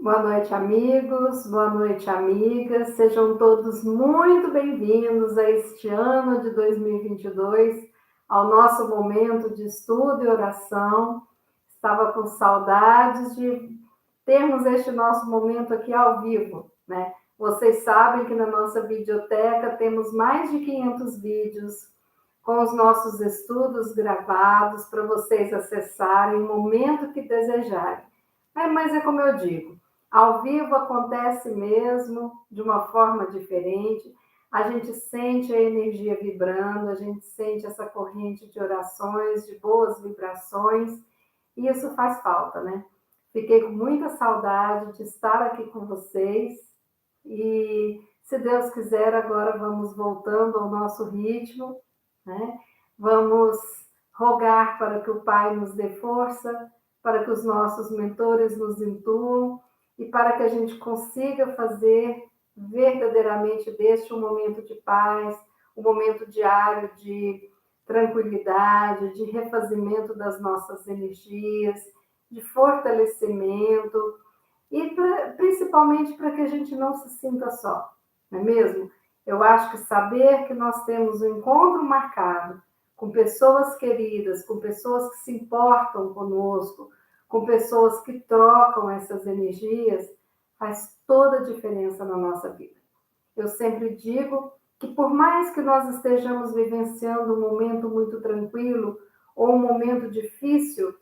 Boa noite, amigos, boa noite, amigas. Sejam todos muito bem-vindos a este ano de 2022, ao nosso momento de estudo e oração. Estava com saudades de termos este nosso momento aqui ao vivo, né? Vocês sabem que na nossa videoteca temos mais de 500 vídeos com os nossos estudos gravados para vocês acessarem no momento que desejarem. Mas é como eu digo, ao vivo acontece mesmo de uma forma diferente, a gente sente a energia vibrando, a gente sente essa corrente de orações, de boas vibrações, e isso faz falta, né? Fiquei com muita saudade de estar aqui com vocês, e se Deus quiser, agora vamos voltando ao nosso ritmo, né? Vamos rogar para que o Pai nos dê força, para que os nossos mentores nos intuam e para que a gente consiga fazer verdadeiramente deste um momento de paz, um momento diário de tranquilidade, de refazimento das nossas energias, de fortalecimento e principalmente para que a gente não se sinta só, não é mesmo? Eu acho que saber que nós temos um encontro marcado com pessoas queridas, com pessoas que se importam conosco, com pessoas que trocam essas energias, faz toda a diferença na nossa vida. Eu sempre digo que por mais que nós estejamos vivenciando um momento muito tranquilo ou um momento difícil,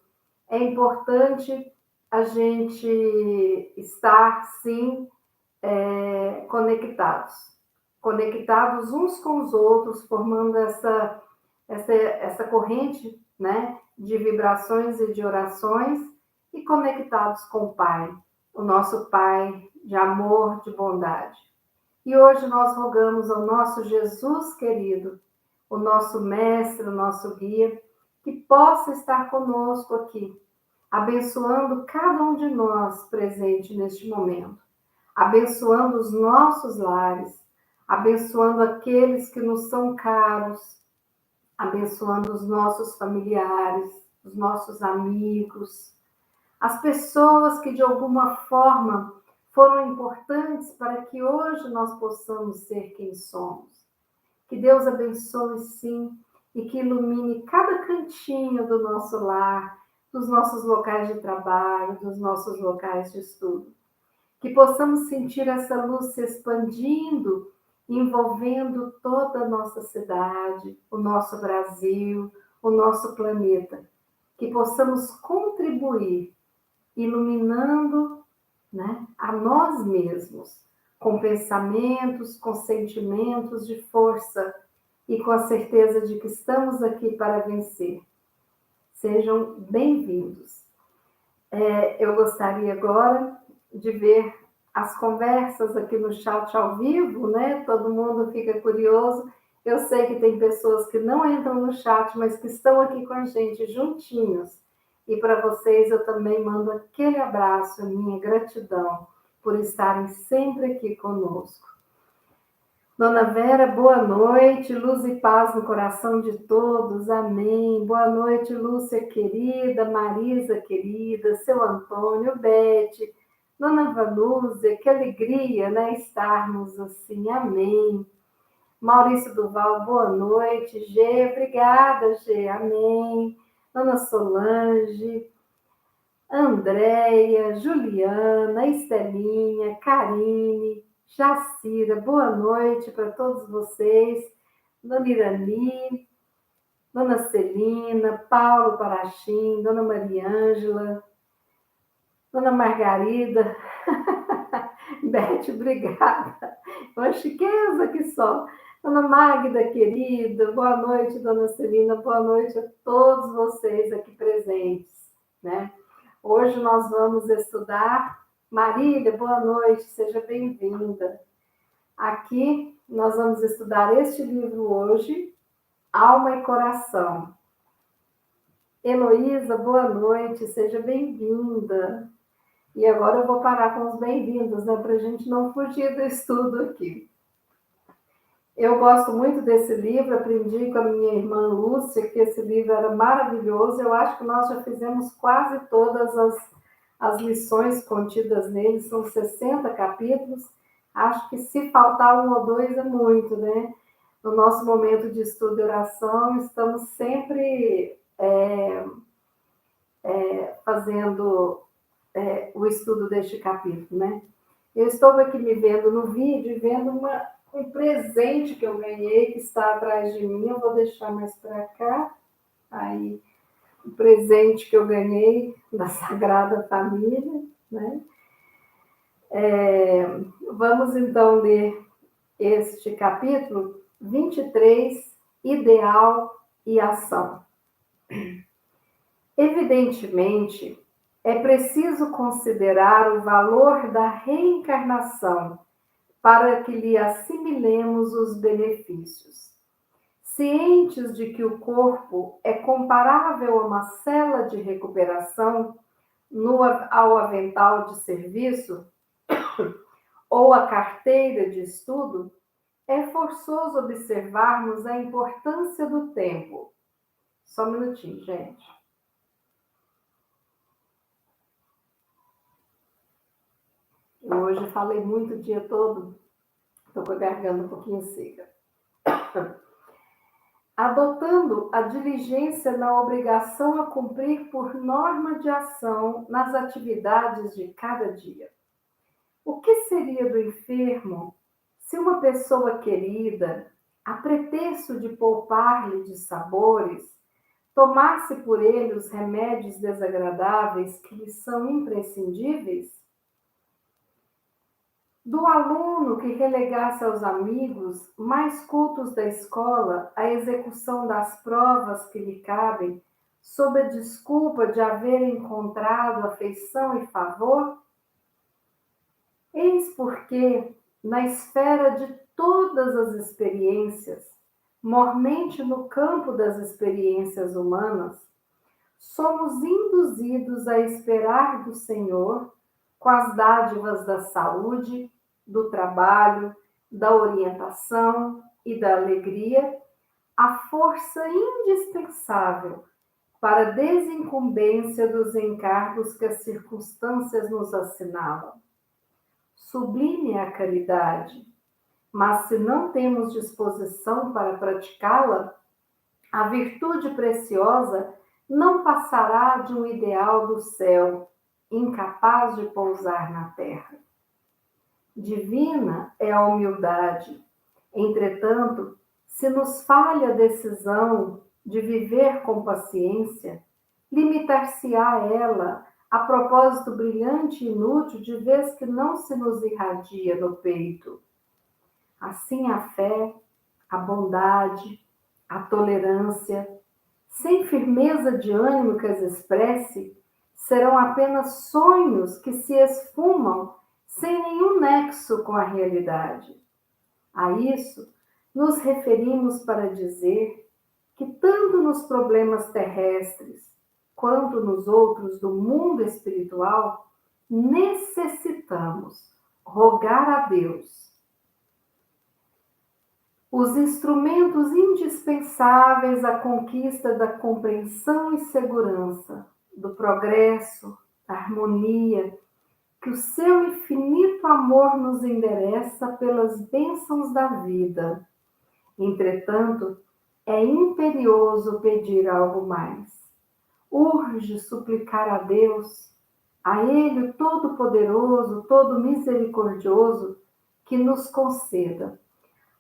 é importante a gente estar, sim, conectados uns com os outros, formando essa corrente, né, de vibrações e de orações, e conectados com o Pai, o nosso Pai de amor, de bondade. E hoje nós rogamos ao nosso Jesus querido, o nosso mestre, o nosso guia, que possa estar conosco aqui, abençoando cada um de nós presente neste momento, abençoando os nossos lares, abençoando aqueles que nos são caros, abençoando os nossos familiares, os nossos amigos, as pessoas que de alguma forma foram importantes para que hoje nós possamos ser quem somos. Que Deus abençoe, sim, e que ilumine cada cantinho do nosso lar, dos nossos locais de trabalho, dos nossos locais de estudo. Que possamos sentir essa luz se expandindo, envolvendo toda a nossa cidade, o nosso Brasil, o nosso planeta. Que possamos contribuir, iluminando, né, a nós mesmos, com pensamentos, com sentimentos de força e com a certeza de que estamos aqui para vencer. Sejam bem-vindos. Eu gostaria agora de ver as conversas aqui no chat ao vivo, né? Todo mundo fica curioso. Eu sei que tem pessoas que não entram no chat, mas que estão aqui com a gente juntinhos. E para vocês eu também mando aquele abraço, minha gratidão por estarem sempre aqui conosco. Dona Vera, boa noite, luz e paz no coração de todos, amém. Boa noite, Lúcia querida, Marisa querida, seu Antônio, Beth, Dona Vanúzia, que alegria, né, estarmos assim, amém. Maurício Duval, boa noite, Gê, obrigada, Gê, amém. Dona Solange, Andréia, Juliana, Estelinha, Karine, Jacira, boa noite para todos vocês. Dona Irani, Dona Celina, Paulo Parachim, Dona Mariângela, Dona Margarida, Beth, obrigada. Uma chiqueza que só. Dona Magda, querida, boa noite, Dona Celina, boa noite a todos vocês aqui presentes, né? Hoje nós vamos estudar. Marília, boa noite, seja bem-vinda. Aqui nós vamos estudar este livro hoje, Alma e Coração. Heloísa, boa noite, seja bem-vinda. E agora eu vou parar com os bem-vindos, né, para a gente não fugir do estudo aqui. Eu gosto muito desse livro, aprendi com a minha irmã Lúcia que esse livro era maravilhoso. Eu acho que nós já fizemos quase todas as lições contidas nele, são 60 capítulos. Acho que se faltar um ou dois é muito, né? No nosso momento de estudo e oração, estamos sempre fazendo o estudo deste capítulo, né? Eu estou aqui me vendo no vídeo e vendo um presente que eu ganhei que está atrás de mim. Eu vou deixar mais para cá. Aí, o presente que eu ganhei da Sagrada Família, né? Vamos então ler este capítulo 23, Ideal e Ação. Evidentemente, é preciso considerar o valor da reencarnação para que lhe assimilemos os benefícios. Cientes de que o corpo é comparável a uma cela de recuperação ao avental de serviço ou a carteira de estudo, é forçoso observarmos a importância do tempo. Só um minutinho, gente. Eu hoje falei muito o dia todo, estou com a garganta um pouquinho seca. Adotando a diligência na obrigação a cumprir por norma de ação nas atividades de cada dia. O que seria do enfermo se uma pessoa querida, a pretexto de poupar-lhe de sabores, tomasse por ele os remédios desagradáveis que lhe são imprescindíveis? Do aluno que relegasse aos amigos mais cultos da escola a execução das provas que lhe cabem, sob a desculpa de haver encontrado afeição e favor? Eis porque, na esfera de todas as experiências, mormente no campo das experiências humanas, somos induzidos a esperar do Senhor, com as dádivas da saúde, do trabalho, da orientação e da alegria, a força indispensável para a desincumbência dos encargos que as circunstâncias nos assinalam. Sublime é a caridade, mas se não temos disposição para praticá-la, a virtude preciosa não passará de um ideal do céu, incapaz de pousar na terra. Divina é a humildade. Entretanto, se nos falha a decisão de viver com paciência, limitar-se-á ela a propósito brilhante e inútil de vez que não se nos irradia no peito. Assim a fé, a bondade, a tolerância, sem firmeza de ânimo que as expresse, serão apenas sonhos que se esfumam sem nenhum nexo com a realidade. A isso nos referimos para dizer que tanto nos problemas terrestres quanto nos outros do mundo espiritual, necessitamos rogar a Deus os instrumentos indispensáveis à conquista da compreensão e segurança, do progresso, da harmonia, que o seu infinito amor nos endereça pelas bênçãos da vida. Entretanto, é imperioso pedir algo mais. Urge suplicar a Deus, a Ele o Todo-Poderoso, Todo-Misericordioso, que nos conceda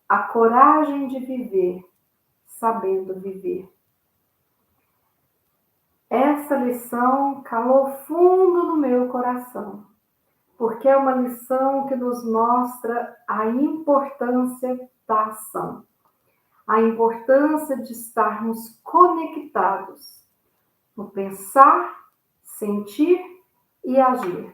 a coragem de viver, sabendo viver. Essa lição calou fundo no meu coração, porque é uma lição que nos mostra a importância da ação, a importância de estarmos conectados no pensar, sentir e agir.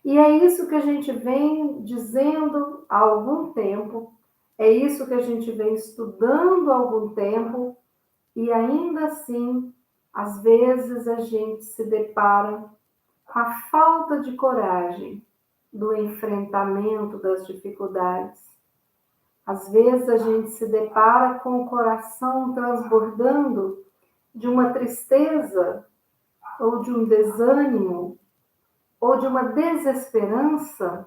E é isso que a gente vem dizendo há algum tempo, é isso que a gente vem estudando há algum tempo, e ainda assim, às vezes a gente se depara com a falta de coragem do enfrentamento das dificuldades. Às vezes a gente se depara com o coração transbordando de uma tristeza ou de um desânimo, ou de uma desesperança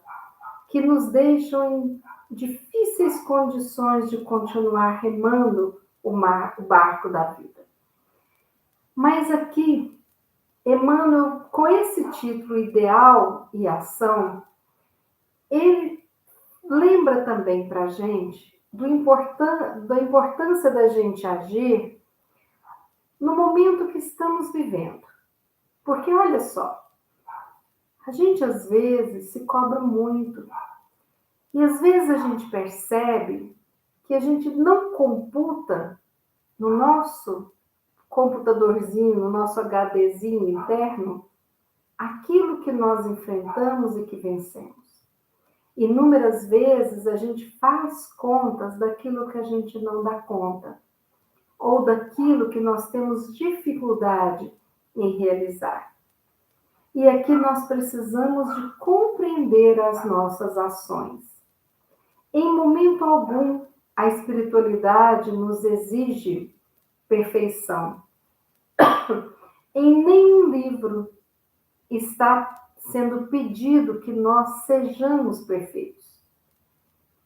que nos deixam em difíceis condições de continuar remando o barco da vida. Mas aqui, Emmanuel, com esse título Ideal e Ação, ele lembra também para a gente da importância da gente agir no momento que estamos vivendo. Porque olha só, a gente às vezes se cobra muito. E às vezes a gente percebe que a gente não computa no nosso computadorzinho, no nosso HDzinho interno, aquilo que nós enfrentamos e que vencemos. Inúmeras vezes a gente faz contas daquilo que a gente não dá conta, ou daquilo que nós temos dificuldade em realizar. E aqui nós precisamos de compreender as nossas ações. Em momento algum, a espiritualidade nos exige perfeição. Em nenhum livro está sendo pedido que nós sejamos perfeitos.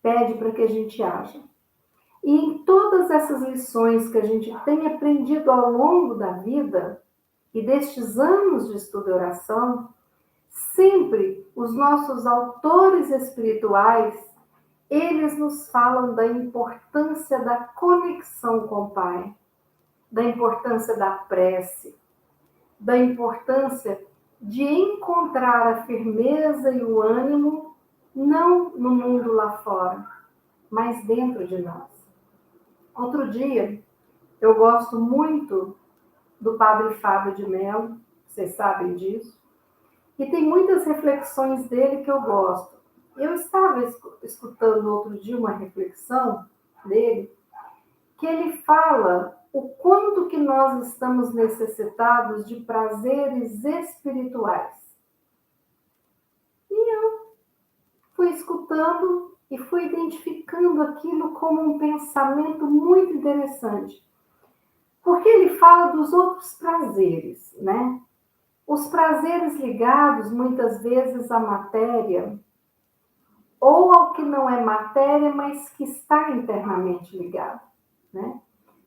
Pede para que a gente haja. E em todas essas lições que a gente tem aprendido ao longo da vida e destes anos de estudo e oração, sempre os nossos autores espirituais, eles nos falam da importância da conexão com o Pai, da importância da prece, da importância de encontrar a firmeza e o ânimo, não no mundo lá fora, mas dentro de nós. Outro dia, eu gosto muito do Padre Fábio de Mello, vocês sabem disso, e tem muitas reflexões dele que eu gosto. Eu estava escutando outro dia uma reflexão dele, que ele fala o quanto que nós estamos necessitados de prazeres espirituais. E eu fui escutando e fui identificando aquilo como um pensamento muito interessante. Porque ele fala dos outros prazeres, né? Os prazeres ligados muitas vezes à matéria, ou ao que não é matéria, mas que está internamente ligado, né?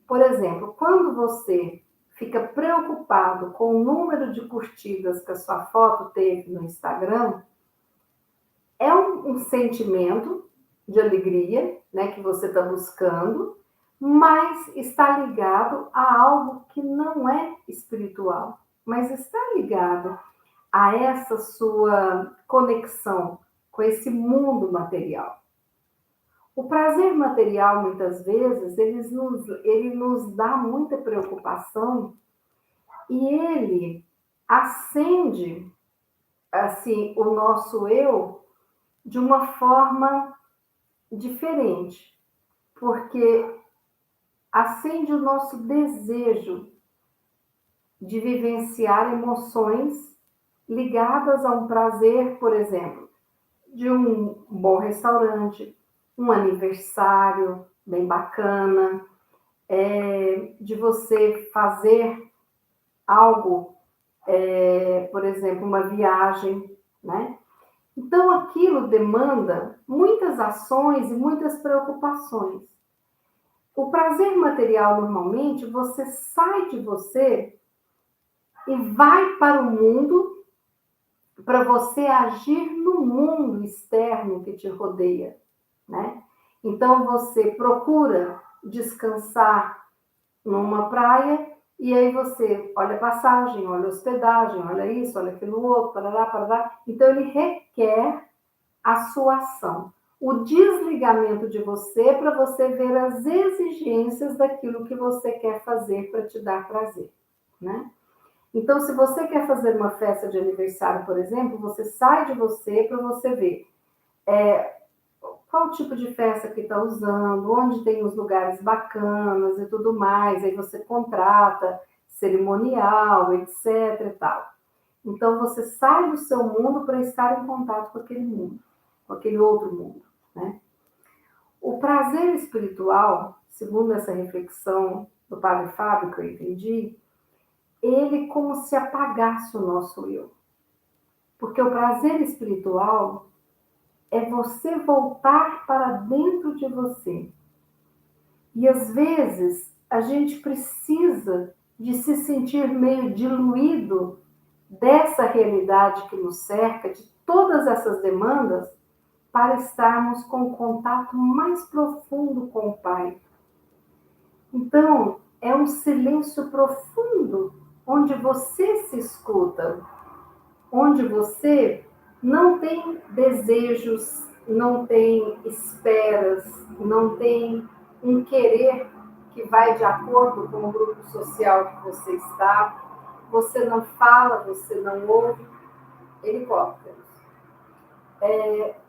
Por exemplo, quando você fica preocupado com o número de curtidas que a sua foto teve no Instagram, é um sentimento de alegria, né, que você está buscando, mas está ligado a algo que não é espiritual, mas está ligado a essa sua conexão com esse mundo material. O prazer material, muitas vezes, ele nos dá muita preocupação e ele acende, assim, o nosso eu de uma forma diferente, porque acende o nosso desejo de vivenciar emoções ligadas a um prazer, por exemplo, de um bom restaurante, um aniversário bem bacana, de você fazer algo, por exemplo, uma viagem, né? Então, aquilo demanda muitas ações e muitas preocupações. O prazer material, normalmente, você sai de você e vai para o mundo para você agir no mundo externo que te rodeia, né? Então, você procura descansar numa praia e aí você olha a passagem, olha a hospedagem, olha isso, olha aquilo outro, parará, parará. Então, ele requer a sua ação, o desligamento de você para você ver as exigências daquilo que você quer fazer para te dar prazer, né? Então, se você quer fazer uma festa de aniversário, por exemplo, você sai de você para você ver qual tipo de festa que está usando, onde tem os lugares bacanas e tudo mais, aí você contrata cerimonial, etc. e tal. Então, você sai do seu mundo para estar em contato com aquele mundo, com aquele outro mundo, né? O prazer espiritual, segundo essa reflexão do Padre Fábio, que eu entendi, ele como se apagasse o nosso eu. Porque o prazer espiritual é você voltar para dentro de você. E às vezes a gente precisa de se sentir meio diluído dessa realidade que nos cerca, de todas essas demandas, para estarmos com um contato mais profundo com o Pai. Então, é um silêncio profundo, onde você se escuta, onde você não tem desejos, não tem esperas, não tem um querer que vai de acordo com o grupo social que você está. Você não fala, você não ouve. Helicópteros.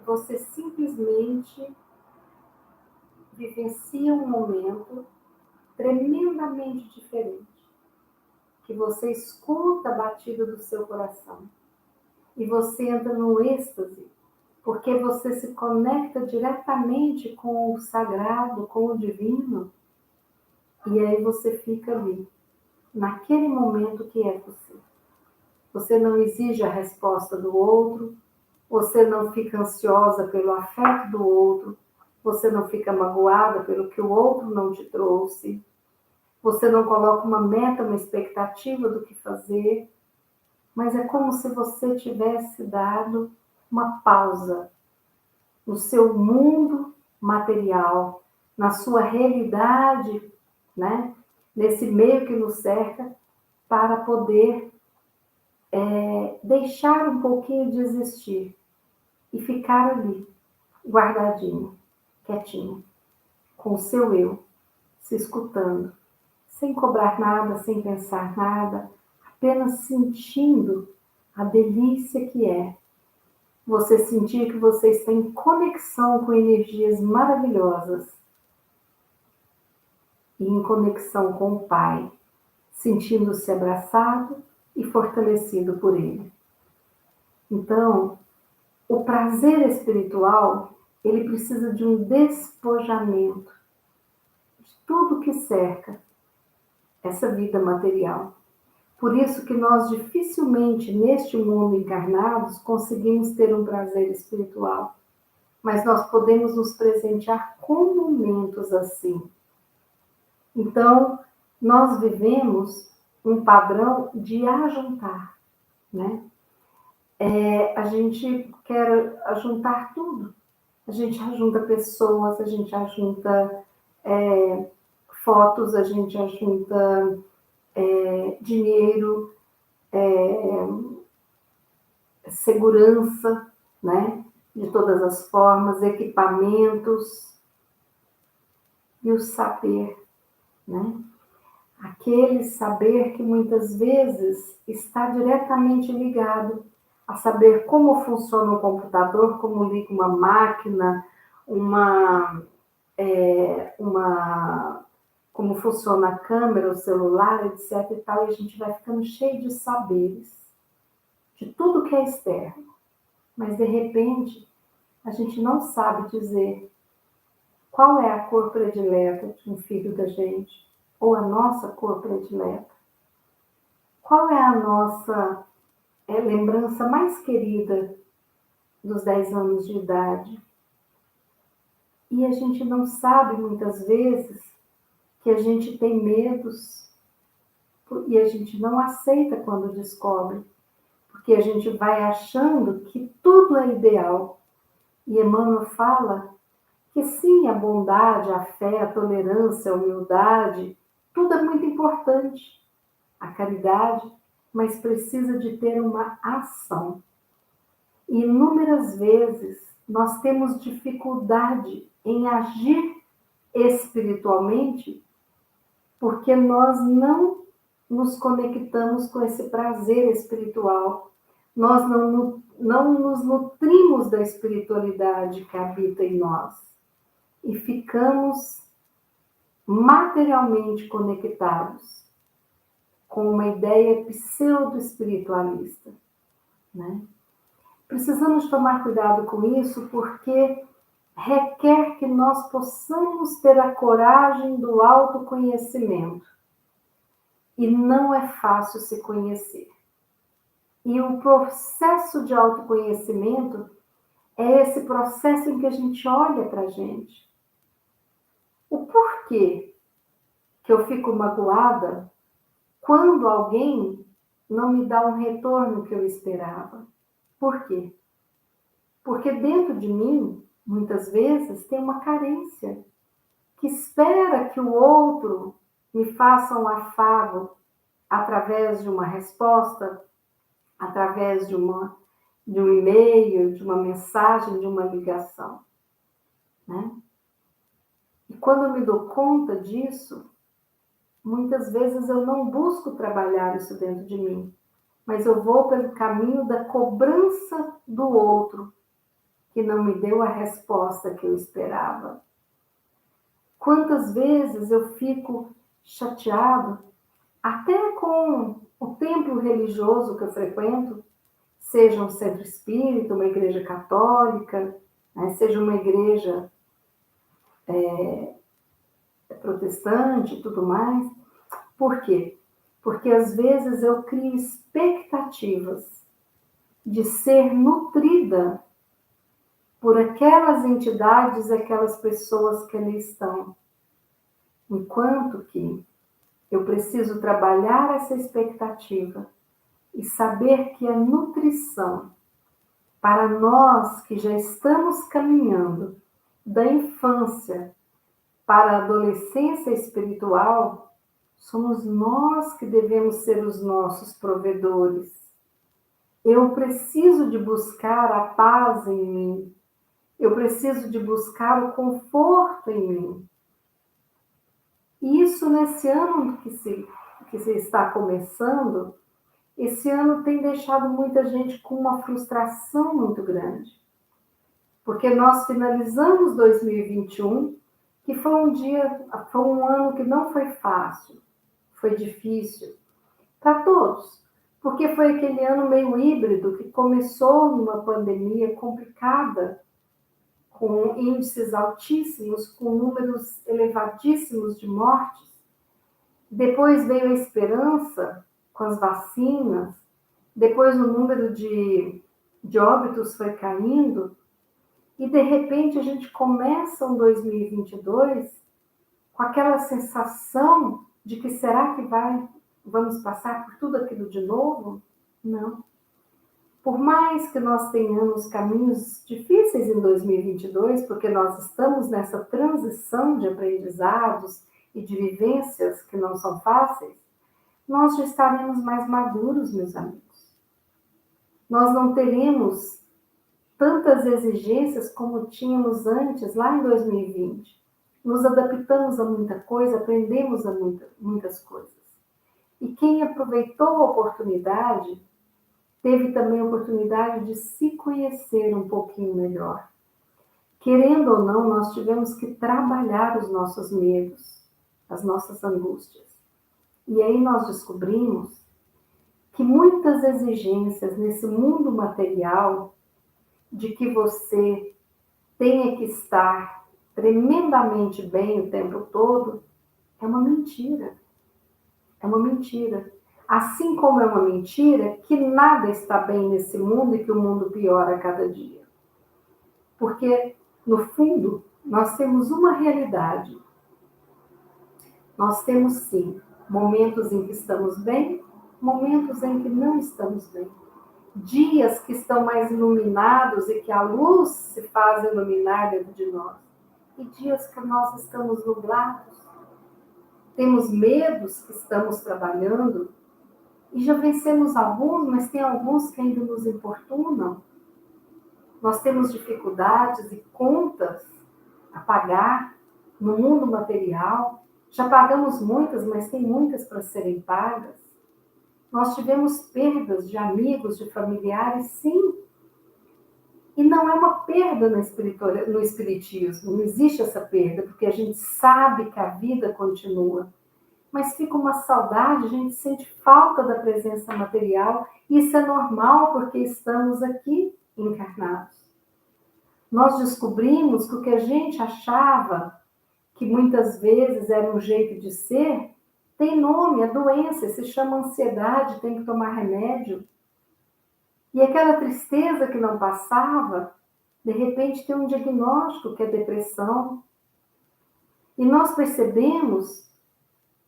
Você simplesmente vivencia um momento tremendamente diferente, que você escuta a batida do seu coração e você entra no êxtase, porque você se conecta diretamente com o sagrado, com o divino, e aí você fica ali, naquele momento que é você. Você não exige a resposta do outro, você não fica ansiosa pelo afeto do outro, você não fica magoada pelo que o outro não te trouxe, você não coloca uma meta, uma expectativa do que fazer, mas é como se você tivesse dado uma pausa no seu mundo material, na sua realidade, né? Nesse meio que nos cerca, para poder deixar um pouquinho de existir e ficar ali, guardadinho, quietinho, com o seu eu, se escutando, sem cobrar nada, sem pensar nada, apenas sentindo a delícia que é você sentir que você está em conexão com energias maravilhosas e em conexão com o Pai, sentindo-se abraçado e fortalecido por Ele. Então, o prazer espiritual, ele precisa de um despojamento de tudo que cerca essa vida material. Por isso que nós dificilmente, neste mundo encarnados, conseguimos ter um prazer espiritual. Mas nós podemos nos presentear com momentos assim. Então, nós vivemos um padrão de ajuntar, né? A gente quer ajuntar tudo. A gente ajunta pessoas, a gente ajunta fotos, a gente ajunta dinheiro, segurança, né? De todas as formas, equipamentos e o saber, né? Aquele saber que muitas vezes está diretamente ligado a saber como funciona um computador, como liga uma máquina, como funciona a câmera, o celular, etc. e tal, e a gente vai ficando cheio de saberes, de tudo que é externo. Mas, de repente, a gente não sabe dizer qual é a cor predileta de um filho da gente, ou a nossa cor predileta. Qual é a nossa lembrança mais querida dos 10 anos de idade? E a gente não sabe, muitas vezes, que a gente tem medos e a gente não aceita quando descobre, porque a gente vai achando que tudo é ideal. E Emmanuel fala que sim, a bondade, a fé, a tolerância, a humildade, tudo é muito importante. A caridade, mas precisa de ter uma ação. E inúmeras vezes nós temos dificuldade em agir espiritualmente porque nós não nos conectamos com esse prazer espiritual. Nós não nos nutrimos da espiritualidade que habita em nós. E ficamos materialmente conectados com uma ideia pseudo-espiritualista, né? Precisamos tomar cuidado com isso porque requer que nós possamos ter a coragem do autoconhecimento. E não é fácil se conhecer. E o processo de autoconhecimento é esse processo em que a gente olha para a gente. O porquê que eu fico magoada quando alguém não me dá um retorno que eu esperava? Por quê? Porque dentro de mim, muitas vezes, tem uma carência que espera que o outro me faça um afago através de uma resposta, através de um e-mail, de uma mensagem, de uma ligação, né? E quando eu me dou conta disso, muitas vezes eu não busco trabalhar isso dentro de mim, mas eu vou pelo caminho da cobrança do outro, que não me deu a resposta que eu esperava. Quantas vezes eu fico chateado, até com o templo religioso que eu frequento, seja um centro espírita, uma igreja católica, né, seja uma igreja protestante e tudo mais. Por quê? Porque às vezes eu crio expectativas de ser nutrida por aquelas entidades, aquelas pessoas que ali estão. Enquanto que eu preciso trabalhar essa expectativa e saber que a nutrição, para nós que já estamos caminhando da infância para a adolescência espiritual, somos nós que devemos ser os nossos provedores. Eu preciso de buscar a paz em mim. Eu preciso de buscar o conforto em mim. E isso nesse ano que se está começando, esse ano tem deixado muita gente com uma frustração muito grande. Porque nós finalizamos 2021, que foi um ano que não foi fácil, foi difícil para todos. Porque foi aquele ano meio híbrido que começou numa pandemia complicada, com índices altíssimos, com números elevadíssimos de mortes. Depois veio a esperança com as vacinas, depois o número de óbitos foi caindo, e de repente a gente começa um 2022 com aquela sensação de que será que vamos passar por tudo aquilo de novo? Não. Por mais que nós tenhamos caminhos difíceis em 2022, porque nós estamos nessa transição de aprendizados e de vivências que não são fáceis, nós já estaremos mais maduros, meus amigos. Nós não teremos tantas exigências como tínhamos antes, lá em 2020. Nos adaptamos a muita coisa, aprendemos a muitas coisas. E quem aproveitou a oportunidade, teve também a oportunidade de se conhecer um pouquinho melhor. Querendo ou não, nós tivemos que trabalhar os nossos medos, as nossas angústias. E aí nós descobrimos que muitas exigências nesse mundo material, de que você tenha que estar tremendamente bem o tempo todo, é uma mentira. É uma mentira. Assim como é uma mentira que nada está bem nesse mundo e que o mundo piora a cada dia. Porque, no fundo, nós temos uma realidade. Nós temos, sim, momentos em que estamos bem, momentos em que não estamos bem. Dias que estão mais iluminados e que a luz se faz iluminar dentro de nós. E dias que nós estamos nublados. Temos medos que estamos trabalhando e já vencemos alguns, mas tem alguns que ainda nos importunam. Nós temos dificuldades e contas a pagar no mundo material. Já pagamos muitas, mas tem muitas para serem pagas. Nós tivemos perdas de amigos, de familiares, sim. E não é uma perda no espiritismo, não existe essa perda, porque a gente sabe que a vida continua. Mas fica uma saudade, a gente sente falta da presença material, e isso é normal, porque estamos aqui encarnados. Nós descobrimos que o que a gente achava que muitas vezes era um jeito de ser, tem nome, é doença, se chama ansiedade, tem que tomar remédio. E aquela tristeza que não passava, de repente tem um diagnóstico que é depressão. E nós percebemos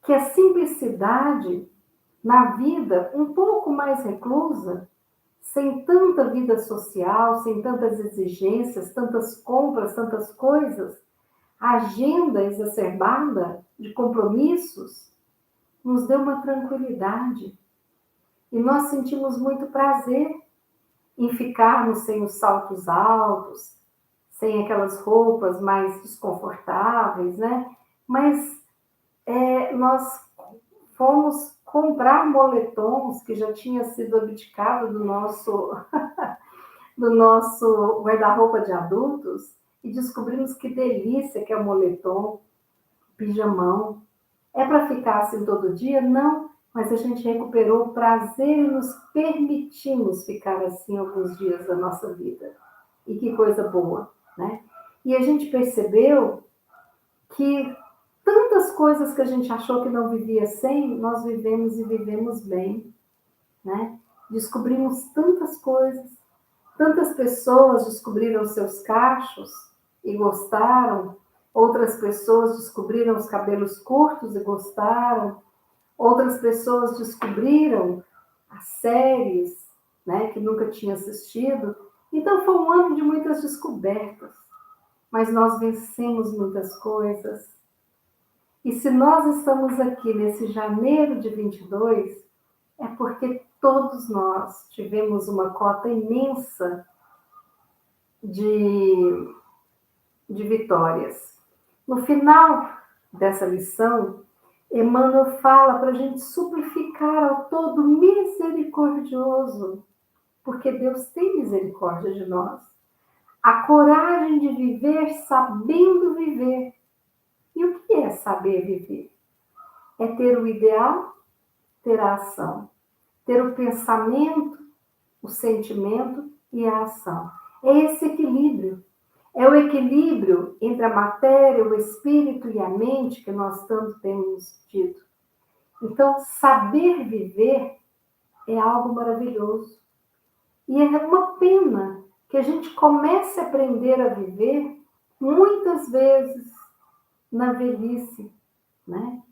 que a simplicidade na vida um pouco mais reclusa, sem tanta vida social, sem tantas exigências, tantas compras, tantas coisas, a agenda exacerbada de compromissos nos deu uma tranquilidade. E nós sentimos muito prazer em ficarmos sem os saltos altos, sem aquelas roupas mais desconfortáveis, né? Mas nós fomos comprar moletons que já tinha sido abdicado do nosso guarda-roupa de adultos e descobrimos que delícia que é o moletom, pijamão. É para ficar assim todo dia? Não, mas a gente recuperou o prazer e nos permitimos ficar assim alguns dias da nossa vida. E que coisa boa, né? E a gente percebeu que tantas coisas que a gente achou que não vivia sem, nós vivemos e vivemos bem, né? Descobrimos tantas coisas, tantas pessoas descobriram seus cachos e gostaram, outras pessoas descobriram os cabelos curtos e gostaram, outras pessoas descobriram as séries, né, que nunca tinham assistido. Então foi um ano de muitas descobertas, mas nós vencemos muitas coisas. E se nós estamos aqui nesse janeiro de 22, é porque todos nós tivemos uma cota imensa de vitórias. No final dessa lição, Emmanuel fala para a gente suplicar ao todo misericordioso, porque Deus tem misericórdia de nós. A coragem de viver sabendo viver. E o que é saber viver? É ter o ideal, ter a ação. Ter o pensamento, o sentimento e a ação. É esse equilíbrio. É o equilíbrio entre a matéria, o espírito e a mente que nós tanto temos dito. Então, saber viver é algo maravilhoso. E é uma pena que a gente comece a aprender a viver muitas vezes na velhice, né?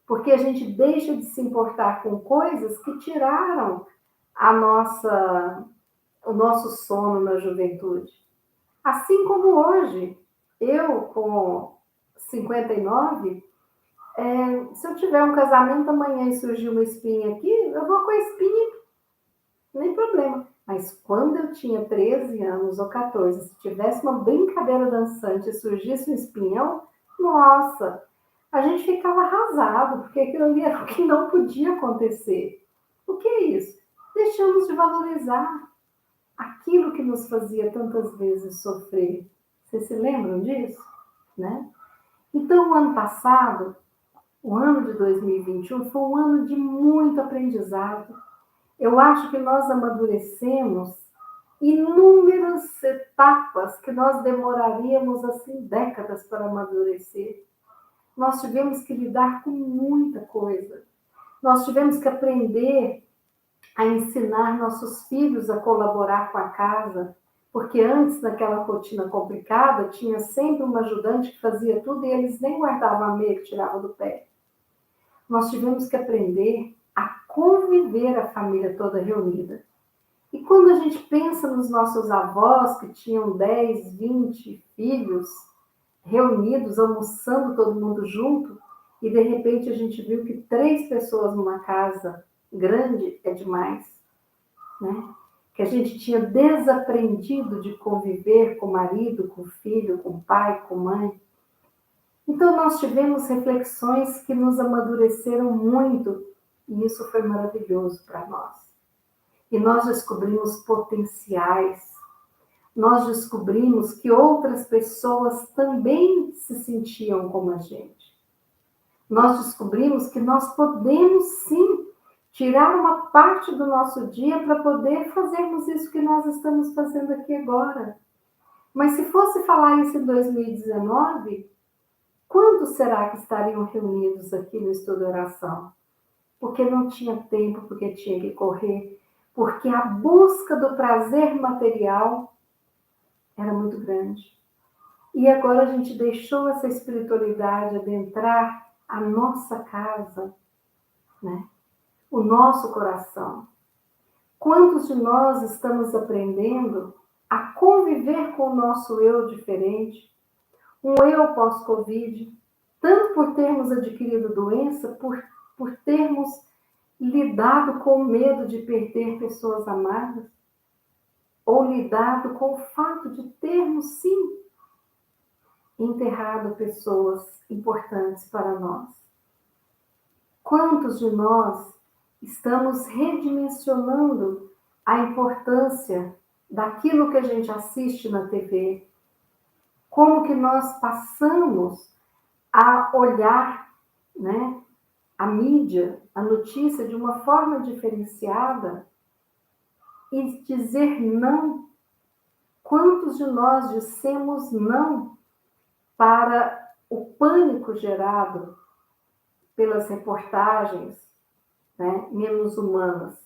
Porque a gente deixa de se importar com coisas que tiraram o nosso sono na juventude. Assim como hoje, eu com 59, se eu tiver um casamento amanhã e surgir uma espinha aqui, eu vou com a espinha, nem problema. Mas quando eu tinha 13 anos ou 14, se tivesse uma brincadeira dançante e surgisse um espinhão, nossa, a gente ficava arrasado, porque aquilo ali era o que não podia acontecer. O que é isso? Deixamos de valorizar aquilo que nos fazia tantas vezes sofrer. Vocês se lembram disso? Né? Então, o ano passado, o ano de 2021, foi um ano de muito aprendizado. Eu acho que nós amadurecemos inúmeras etapas que nós demoraríamos assim décadas para amadurecer. Nós tivemos que lidar com muita coisa. Nós tivemos que aprender a ensinar nossos filhos a colaborar com a casa, porque antes, naquela rotina complicada, tinha sempre uma ajudante que fazia tudo e eles nem guardavam a meia que tirava do pé. Nós tivemos que aprender a conviver a família toda reunida. E quando a gente pensa nos nossos avós, que tinham 10, 20 filhos reunidos, almoçando todo mundo junto, e de repente a gente viu que 3 pessoas numa casa grande é demais, né? Que a gente tinha desaprendido de conviver com o marido, com o filho, com o pai, com a mãe. Então nós tivemos reflexões que nos amadureceram muito, e isso foi maravilhoso para nós. E nós descobrimos potenciais, nós descobrimos que outras pessoas também se sentiam como a gente. Nós descobrimos que nós podemos sim tirar uma parte do nosso dia para poder fazermos isso que nós estamos fazendo aqui agora. Mas se fosse falar isso em 2019, quantos será que estariam reunidos aqui no estudo de oração? Porque não tinha tempo, porque tinha que correr, porque a busca do prazer material era muito grande. E agora a gente deixou essa espiritualidade adentrar a nossa casa, né? O nosso coração. Quantos de nós estamos aprendendo a conviver com o nosso eu diferente, um eu pós-Covid, tanto por termos adquirido doença, por termos lidado com o medo de perder pessoas amadas, ou lidado com o fato de termos, sim, enterrado pessoas importantes para nós. Quantos de nós estamos redimensionando a importância daquilo que a gente assiste na TV? Como que nós passamos a olhar, né, a mídia, a notícia de uma forma diferenciada e dizer não? Quantos de nós dissemos não para o pânico gerado pelas reportagens, né, menos humanas?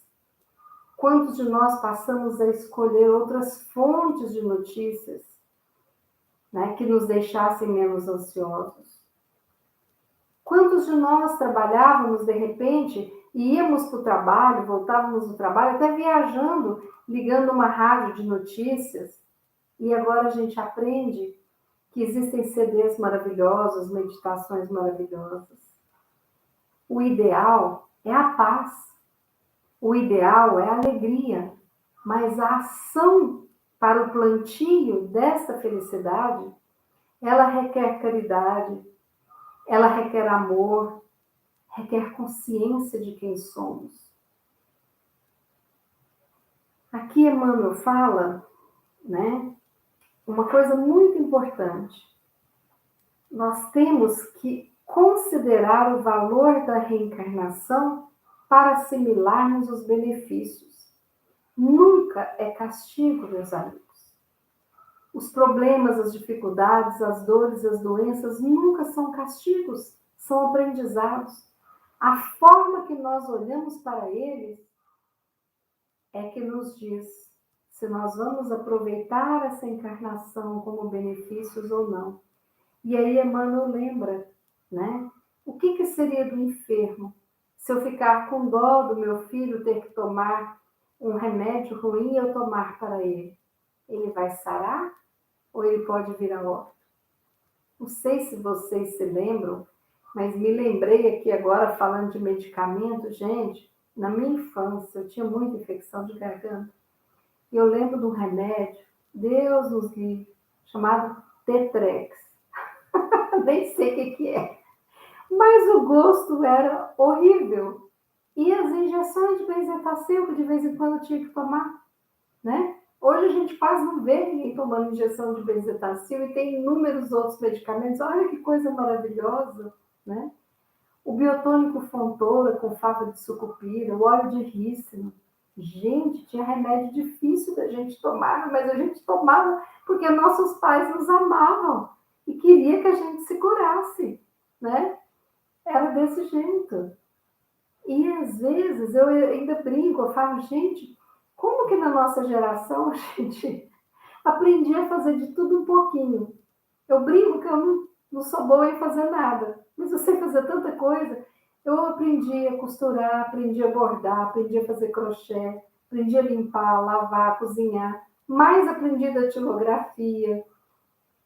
Quantos de nós passamos a escolher outras fontes de notícias, né, que nos deixassem menos ansiosos? Quantos de nós trabalhávamos de repente, íamos para o trabalho, voltávamos do trabalho, até viajando, ligando uma rádio de notícias, e agora a gente aprende que existem CDs maravilhosos, meditações maravilhosas. O ideal é a paz, o ideal é a alegria, mas a ação para o plantio desta felicidade, ela requer caridade, ela requer amor, requer consciência de quem somos. Aqui Emmanuel fala, né, uma coisa muito importante. Nós temos que considerar o valor da reencarnação para assimilarmos os benefícios. Nunca é castigo, meus amigos. Os problemas, as dificuldades, as dores, as doenças nunca são castigos, são aprendizados. A forma que nós olhamos para eles é que nos diz se nós vamos aproveitar essa encarnação como benefícios ou não. E aí Emmanuel lembra, né? O que seria do enfermo? Se eu ficar com dó do meu filho ter que tomar um remédio ruim e eu tomar para ele, ele vai sarar ou ele pode vir a óbito? Não sei se vocês se lembram, mas me lembrei aqui agora falando de medicamento, gente, na minha infância eu tinha muita infecção de garganta. E eu lembro de um remédio, Deus nos livre, chamado Tetrex. Nem sei o que é. Mas o gosto era horrível. E as injeções de benzetacil, que de vez em quando eu tinha que tomar, né? Hoje a gente quase não vê ninguém tomando injeção de benzetacil e tem inúmeros outros medicamentos. Olha que coisa maravilhosa, né? O biotônico Fontoura com fava de sucupira, o óleo de rícino. Gente, tinha remédio difícil da gente tomar, mas a gente tomava porque nossos pais nos amavam e queria que a gente se curasse, né? Era desse jeito. E às vezes eu ainda brinco, eu falo, gente, como que na nossa geração a gente aprendia a fazer de tudo um pouquinho? Eu brinco que eu não sou boa em fazer nada, mas eu sei fazer tanta coisa. Eu aprendi a costurar, aprendi a bordar, aprendi a fazer crochê, aprendi a limpar, lavar, cozinhar, mais aprendi datilografia,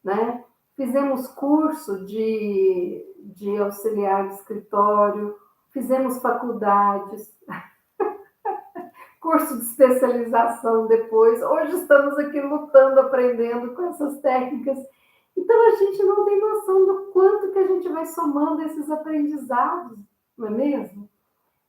né? Fizemos curso de auxiliar de escritório, fizemos faculdades, curso de especialização depois. Hoje estamos aqui lutando, aprendendo com essas técnicas. Então, a gente não tem noção do quanto que a gente vai somando esses aprendizados, não é mesmo?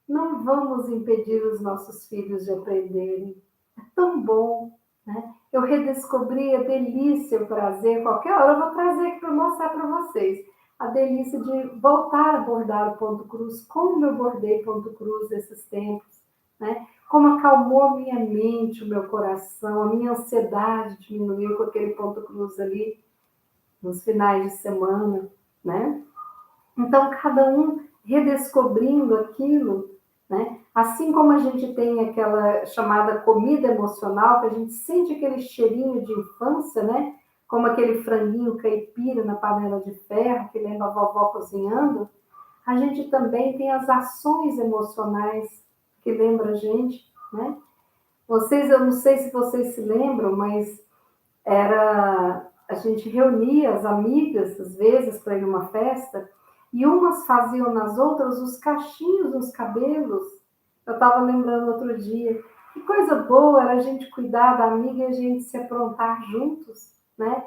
Não vamos impedir os nossos filhos de aprenderem. É tão bom, né? Eu redescobri a delícia, o prazer. Qualquer hora eu vou trazer aqui para mostrar para vocês. A delícia de voltar a bordar o ponto cruz, como eu bordei ponto cruz esses tempos, né? Como acalmou a minha mente, o meu coração, a minha ansiedade diminuiu com aquele ponto cruz ali nos finais de semana, né? Então, cada um redescobrindo aquilo, né? Assim como a gente tem aquela chamada comida emocional, que a gente sente aquele cheirinho de infância, né? Como aquele franguinho caipira na panela de ferro, que lembra a vovó cozinhando, a gente também tem as ações emocionais que lembra a gente, né? Eu não sei se vocês se lembram, mas a gente reunia as amigas, às vezes, para ir numa festa, e umas faziam nas outras os cachinhos nos cabelos. Eu estava lembrando outro dia, que coisa boa era a gente cuidar da amiga e a gente se aprontar juntos, né?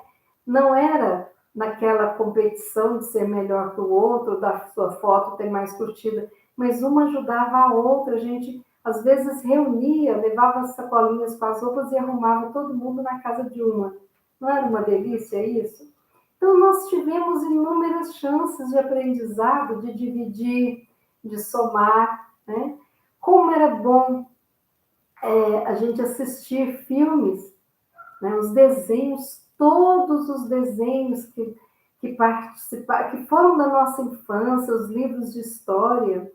Não era naquela competição de ser melhor que o outro, da sua foto ter mais curtida, mas uma ajudava a outra, a gente às vezes reunia, levava as sacolinhas com as roupas e arrumava todo mundo na casa de uma. Não era uma delícia isso? Então, nós tivemos inúmeras chances de aprendizado, de dividir, de somar, né? Como era bom a gente assistir filmes, né? Os desenhos, todos os desenhos que foram da nossa infância, os livros de história,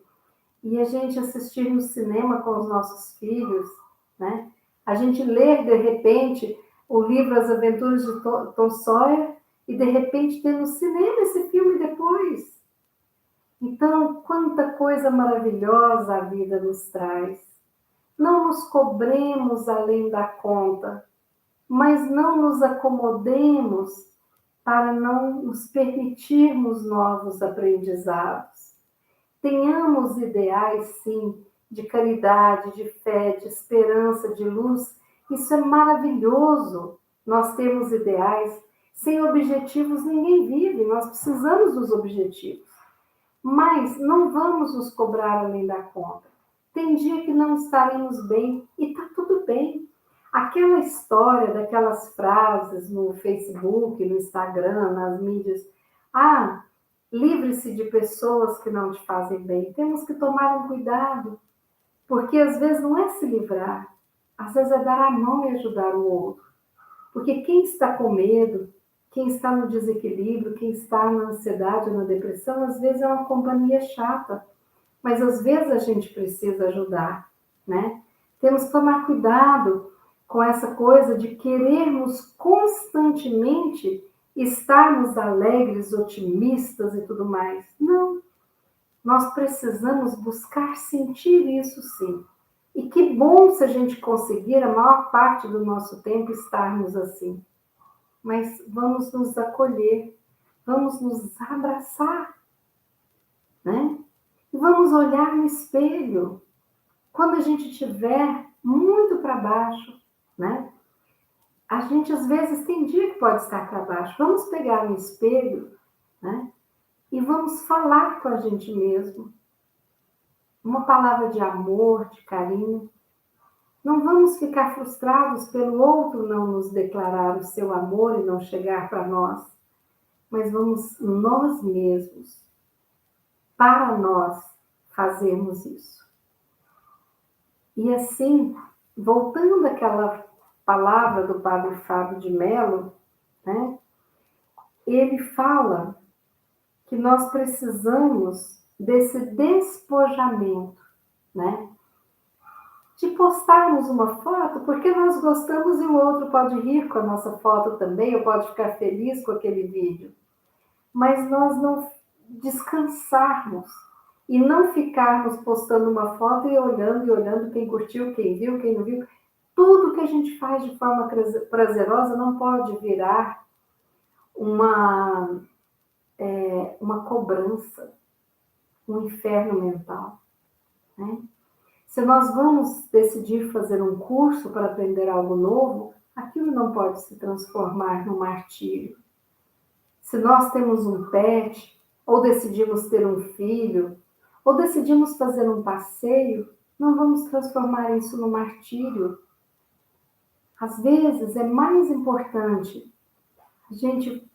e a gente assistir no cinema com os nossos filhos, né? A gente ler, de repente, o livro As Aventuras de Tom Sawyer e, de repente, ter no cinema esse filme depois. Então, quanta coisa maravilhosa a vida nos traz. Não nos cobremos além da conta, mas não nos acomodemos para não nos permitirmos novos aprendizados. Tenhamos ideais, sim, de caridade, de fé, de esperança, de luz. Isso é maravilhoso. Nós temos ideais. Sem objetivos ninguém vive. Nós precisamos dos objetivos. Mas não vamos nos cobrar além da conta. Tem dia que não estaremos bem e está tudo bem. Aquela história daquelas frases no Facebook, no Instagram, nas mídias. Livre-se de pessoas que não te fazem bem. Temos que tomar um cuidado, porque às vezes não é se livrar, às vezes é dar a mão e ajudar o outro. Porque quem está com medo, quem está no desequilíbrio, quem está na ansiedade ou na depressão, às vezes é uma companhia chata, mas às vezes a gente precisa ajudar, né? Temos que tomar cuidado com essa coisa de querermos constantemente estarmos alegres, otimistas e tudo mais. Não, nós precisamos buscar sentir isso sim. E que bom se a gente conseguir a maior parte do nosso tempo estarmos assim. Mas vamos nos acolher, vamos nos abraçar, né? E vamos olhar no espelho. Quando a gente estiver muito para baixo, né? A gente às vezes tem dia que pode estar para baixo. Vamos pegar um espelho, né? E vamos falar com a gente mesmo. Uma palavra de amor, de carinho. Não vamos ficar frustrados pelo outro não nos declarar o seu amor e não chegar para nós. Mas vamos nós mesmos, para nós, fazermos isso. E assim, voltando àquela palavra do Padre Fábio de Mello, né? Ele fala que nós precisamos desse despojamento, né? De postarmos uma foto, porque nós gostamos e o outro pode rir com a nossa foto também, ou pode ficar feliz com aquele vídeo. Mas nós não descansarmos e não ficarmos postando uma foto e olhando quem curtiu, quem viu, quem não viu. Tudo que a gente faz de forma prazerosa não pode virar uma cobrança, um inferno mental, né? Se nós vamos decidir fazer um curso para aprender algo novo, aquilo não pode se transformar num martírio. Se nós temos um pet, ou decidimos ter um filho, ou decidimos fazer um passeio, não vamos transformar isso num martírio. Às vezes é mais importante a gente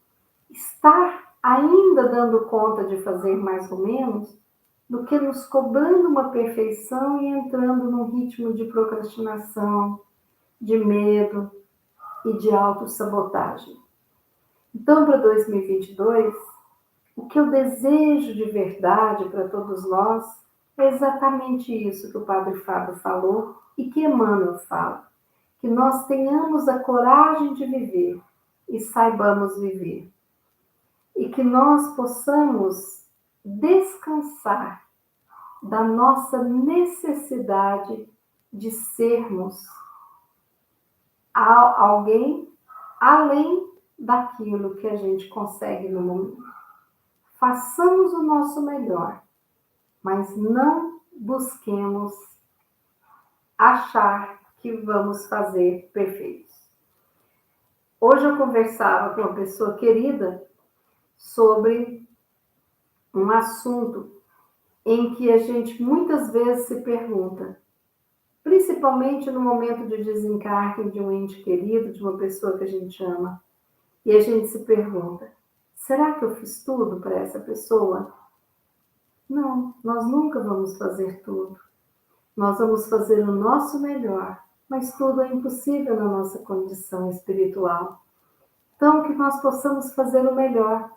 estar ainda dando conta de fazer mais ou menos, do que nos cobrando uma perfeição e entrando num ritmo de procrastinação, de medo e de autossabotagem. Então, para 2022, o que eu desejo de verdade para todos nós É exatamente isso que o Padre Fábio falou e que Emmanuel fala. Que nós tenhamos a coragem de viver e saibamos viver. E que nós possamos descansar da nossa necessidade de sermos alguém além daquilo que a gente consegue no momento. Façamos o nosso melhor, mas não busquemos achar que vamos fazer perfeitos. Hoje eu conversava com uma pessoa querida sobre um assunto em que a gente muitas vezes se pergunta, principalmente no momento de desencarne de um ente querido, de uma pessoa que a gente ama, e a gente se pergunta, será que eu fiz tudo para essa pessoa? Não, nós nunca vamos fazer tudo. Nós vamos fazer o nosso melhor, mas tudo é impossível na nossa condição espiritual. Então, que nós possamos fazer o melhor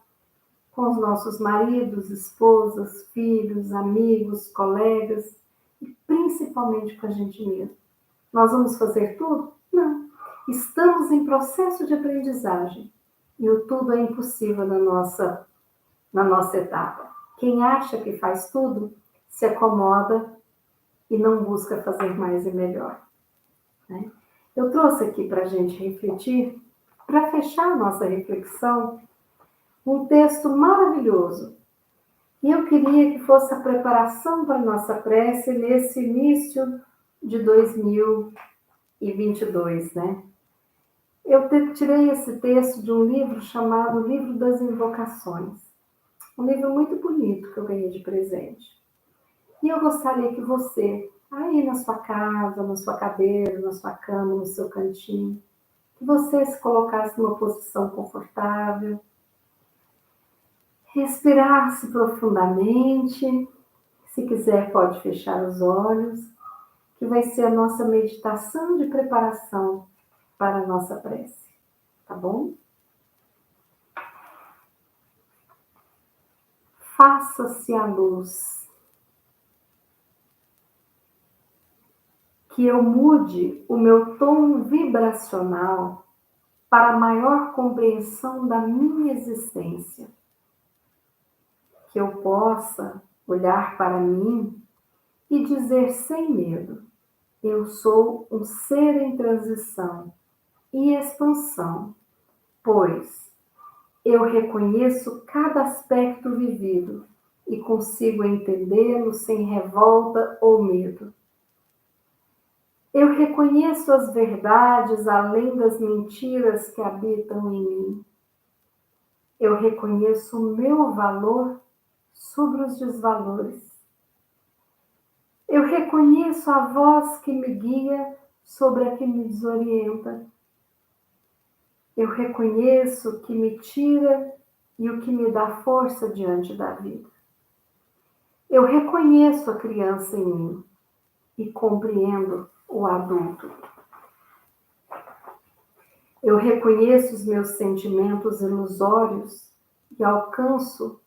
com os nossos maridos, esposas, filhos, amigos, colegas e principalmente com a gente mesmo. Nós vamos fazer tudo? Não. Estamos em processo de aprendizagem e o tudo é impossível na nossa etapa. Quem acha que faz tudo se acomoda e não busca fazer mais e melhor. Né? Eu trouxe aqui para a gente refletir, para fechar a nossa reflexão, um texto maravilhoso. E eu queria que fosse a preparação para a nossa prece nesse início de 2022, né? Eu tirei esse texto de um livro chamado Livro das Invocações. Um livro muito bonito que eu ganhei de presente. E eu gostaria que você, aí na sua casa, na sua cadeira, na sua cama, no seu cantinho, que você se colocasse numa posição confortável, respirasse profundamente, se quiser pode fechar os olhos, que vai ser a nossa meditação de preparação para a nossa prece, tá bom? Faça-se a luz, que eu mude o meu tom vibracional para maior compreensão da minha existência, que eu possa olhar para mim e dizer sem medo, eu sou um ser em transição e expansão, pois eu reconheço cada aspecto vivido e consigo entendê-lo sem revolta ou medo. Eu reconheço as verdades além das mentiras que habitam em mim. Eu reconheço o meu valor sobre os desvalores. Eu reconheço a voz que me guia sobre a que me desorienta. Eu reconheço o que me tira e o que me dá força diante da vida. Eu reconheço a criança em mim e compreendo o adulto. Eu reconheço os meus sentimentos ilusórios e alcanço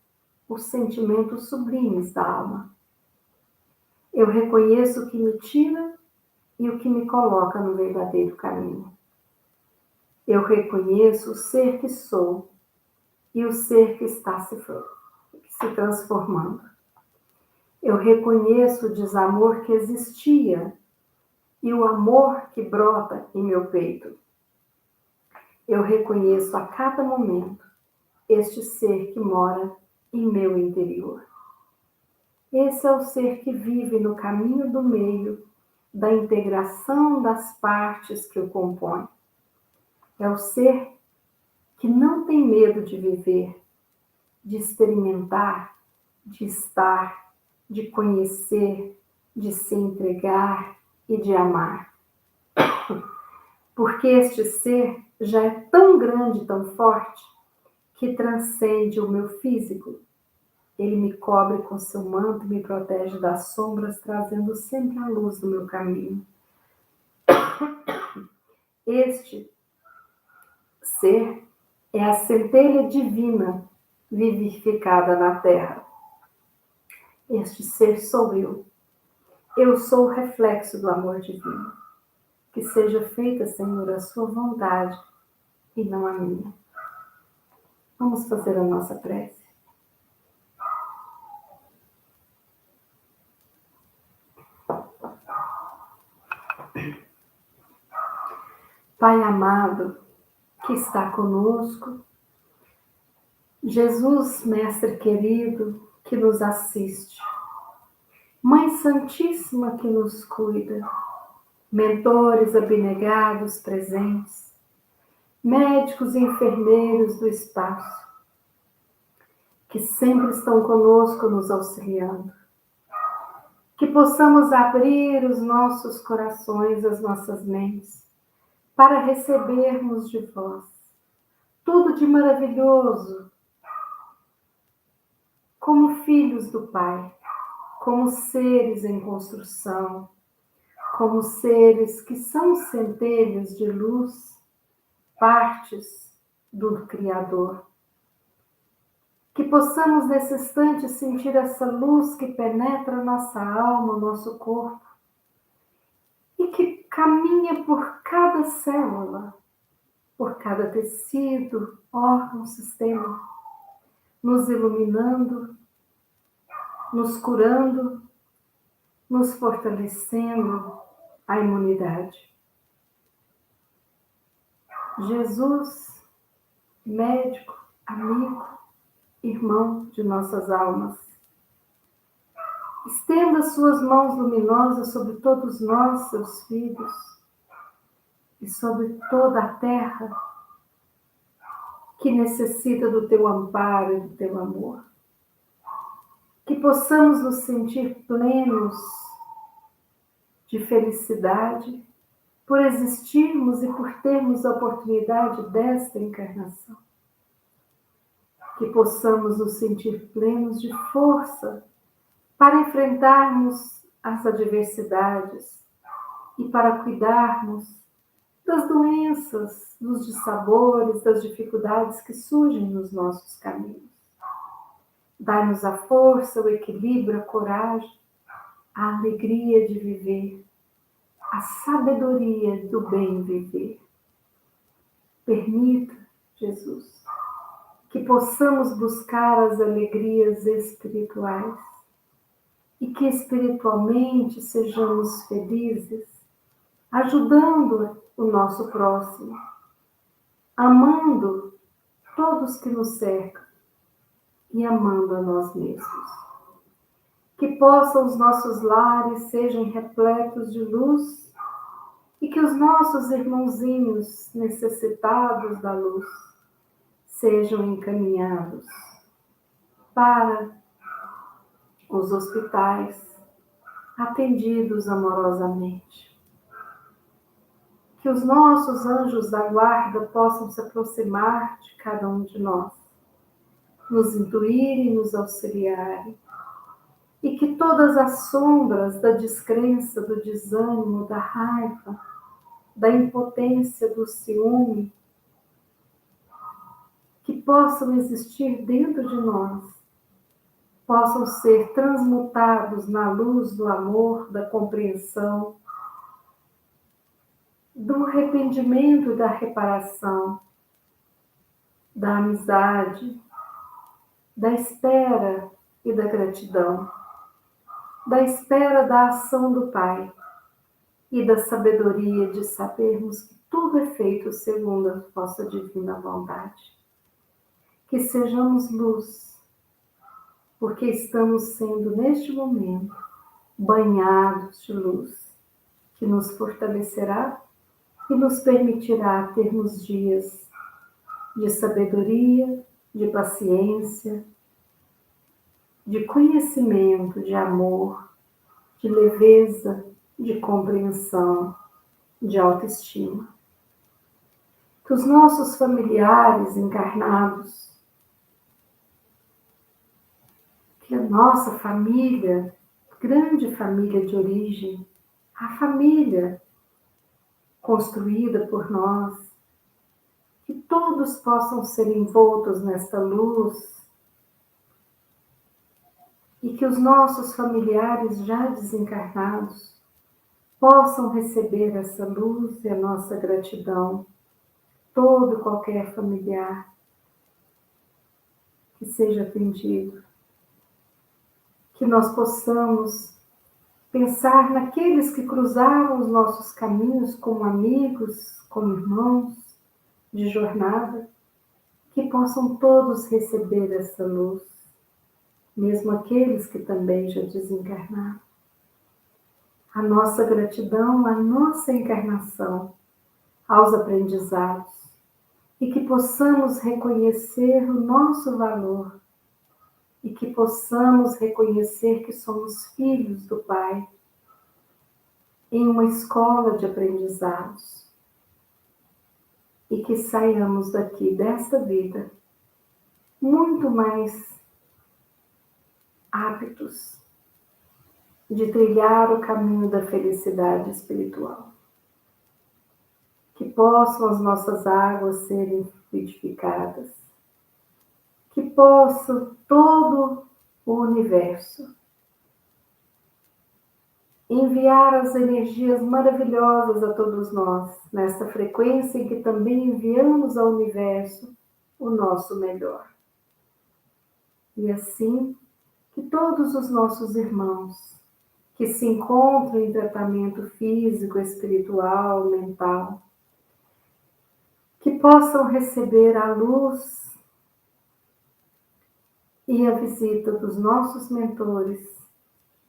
os sentimentos sublimes da alma. Eu reconheço o que me tira e o que me coloca no verdadeiro caminho. Eu reconheço o ser que sou e o ser que está se transformando. Eu reconheço o desamor que existia e o amor que brota em meu peito. Eu reconheço a cada momento este ser que mora em meu interior. Esse é o ser que vive no caminho do meio da integração das partes que o compõem. É o ser que não tem medo de viver, de experimentar, de estar, de conhecer, de se entregar e de amar. Porque este ser já é tão grande, tão forte, que transcende o meu físico. Ele me cobre com seu manto e me protege das sombras, trazendo sempre a luz do meu caminho. Este ser é a centelha divina vivificada na terra. Este ser sou eu. Eu sou o reflexo do amor divino. Que seja feita, Senhor, a sua vontade e não a minha. Vamos fazer a nossa prece. Pai amado, que está conosco, Jesus, Mestre querido, que nos assiste, Mãe Santíssima que nos cuida, mentores abnegados presentes, médicos e enfermeiros do espaço, que sempre estão conosco nos auxiliando, que possamos abrir os nossos corações, as nossas mentes, para recebermos de vós tudo de maravilhoso, como filhos do Pai, como seres em construção, como seres que são centelhas de luz, partes do Criador. Que possamos nesse instante sentir essa luz que penetra nossa alma, nosso corpo, e que caminha por cada célula, por cada tecido, órgão, sistema, nos iluminando, nos curando, nos fortalecendo a imunidade. Jesus, médico, amigo, irmão de nossas almas, estenda suas mãos luminosas sobre todos nós, seus filhos, e sobre toda a terra que necessita do teu amparo e do teu amor. Que possamos nos sentir plenos de felicidade por existirmos e por termos a oportunidade desta encarnação. Que possamos nos sentir plenos de força para enfrentarmos as adversidades e para cuidarmos das doenças, dos dissabores, das dificuldades que surgem nos nossos caminhos. Dai-nos a força, o equilíbrio, a coragem, a alegria de viver, a sabedoria do bem viver. Permita, Jesus, que possamos buscar as alegrias espirituais e que espiritualmente sejamos felizes, ajudando o nosso próximo, amando todos que nos cercam e amando a nós mesmos. Que possam os nossos lares sejam repletos de luz e que os nossos irmãozinhos necessitados da luz sejam encaminhados para os hospitais, atendidos amorosamente. Que os nossos anjos da guarda possam se aproximar de cada um de nós, nos intuírem, nos auxiliarem, e que todas as sombras da descrença, do desânimo, da raiva, da impotência, do ciúme, que possam existir dentro de nós, possam ser transmutados na luz do amor, da compreensão, do arrependimento e da reparação, da amizade, da espera e da gratidão, da espera da ação do Pai e da sabedoria de sabermos que tudo é feito segundo a vossa divina vontade. Que sejamos luz, porque estamos sendo neste momento banhados de luz, que nos fortalecerá e nos permitirá termos dias de sabedoria, de paciência, de conhecimento, de amor, de leveza, de compreensão, de autoestima. Que os nossos familiares encarnados, que a nossa família, grande família de origem, a família construída por nós, que todos possam ser envoltos nesta luz e que os nossos familiares já desencarnados possam receber essa luz e a nossa gratidão, todo e qualquer familiar que seja atendido, que nós possamos pensar naqueles que cruzaram os nossos caminhos como amigos, como irmãos de jornada, que possam todos receber essa luz, mesmo aqueles que também já desencarnaram. A nossa gratidão, a nossa encarnação, aos aprendizados, e que possamos reconhecer o nosso valor, e que possamos reconhecer que somos filhos do Pai, em uma escola de aprendizados, e que saiamos daqui, desta vida, muito mais aptos de trilhar o caminho da felicidade espiritual. Que possam as nossas águas serem fluidificadas, que possa todo o universo enviar as energias maravilhosas a todos nós, nesta frequência em que também enviamos ao universo o nosso melhor. E assim, que todos os nossos irmãos que se encontram em tratamento físico, espiritual, mental, que possam receber a luz e a visita dos nossos mentores,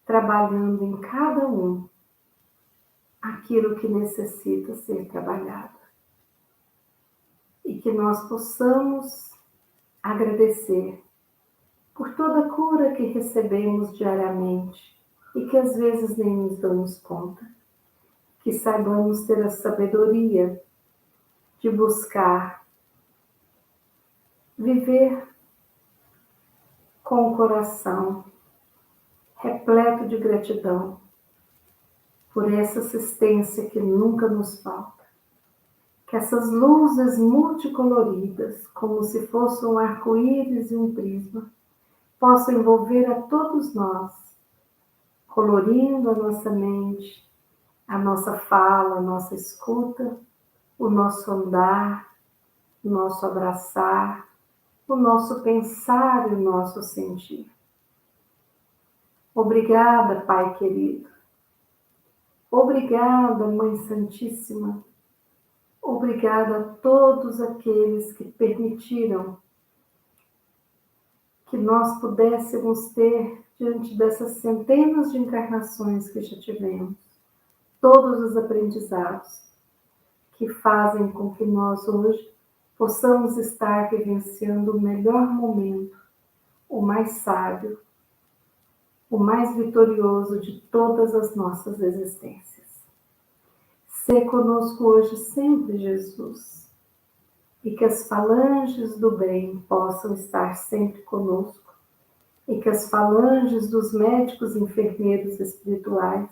trabalhando em cada um aquilo que necessita ser trabalhado. E que nós possamos agradecer por toda a cura que recebemos diariamente e que às vezes nem nos damos conta. Que saibamos ter a sabedoria de buscar viver com o coração repleto de gratidão por essa assistência que nunca nos falta. Que essas luzes multicoloridas, como se fosse um arco-íris e um prisma, possam envolver a todos nós, colorindo a nossa mente, a nossa fala, a nossa escuta, o nosso andar, o nosso abraçar, o nosso pensar e o nosso sentir. Obrigada, Pai querido. Obrigada, Mãe Santíssima. Obrigada a todos aqueles que permitiram que nós pudéssemos ter, diante dessas centenas de encarnações que já tivemos, todos os aprendizados que fazem com que nós hoje possamos estar vivenciando o melhor momento, o mais sábio, o mais vitorioso de todas as nossas existências. Sê conosco hoje sempre, Jesus, e que as falanges do bem possam estar sempre conosco, e que as falanges dos médicos e enfermeiros espirituais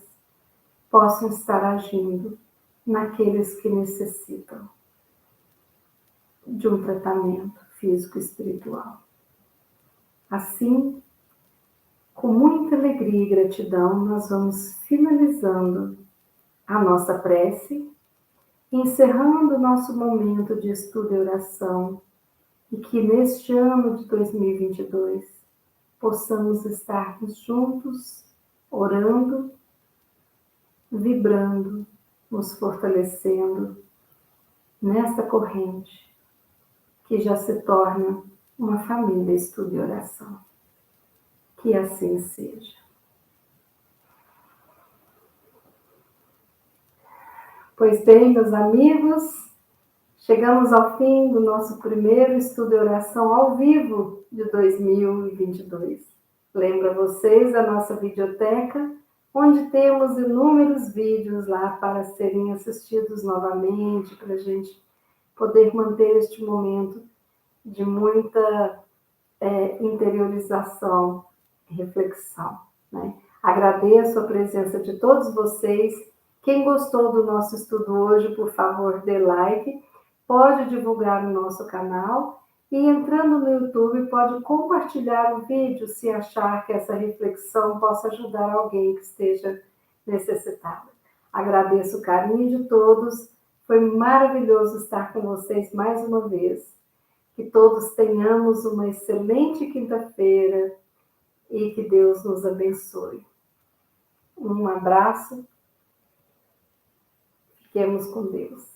possam estar agindo naqueles que necessitam de um tratamento físico e espiritual. Assim, com muita alegria e gratidão, nós vamos finalizando a nossa prece, encerrando o nosso momento de estudo e oração, e que neste ano de 2022 possamos estarmos juntos, orando, vibrando, nos fortalecendo nesta corrente que já se torna uma família estudo e oração. Que assim seja. Pois bem, meus amigos, chegamos ao fim do nosso primeiro estudo e oração ao vivo de 2022. Lembro a vocês a nossa videoteca, onde temos inúmeros vídeos lá para serem assistidos novamente, para a gente poder manter este momento de muita interiorização e reflexão, né? Agradeço a presença de todos vocês. Quem gostou do nosso estudo hoje, por favor, dê like, pode divulgar no nosso canal E entrando no YouTube, pode compartilhar o vídeo se achar que essa reflexão possa ajudar alguém que esteja necessitado. Agradeço o carinho de todos. Foi maravilhoso estar com vocês mais uma vez. Que todos tenhamos uma excelente quinta-feira e que Deus nos abençoe. Um abraço. Fiquemos com Deus.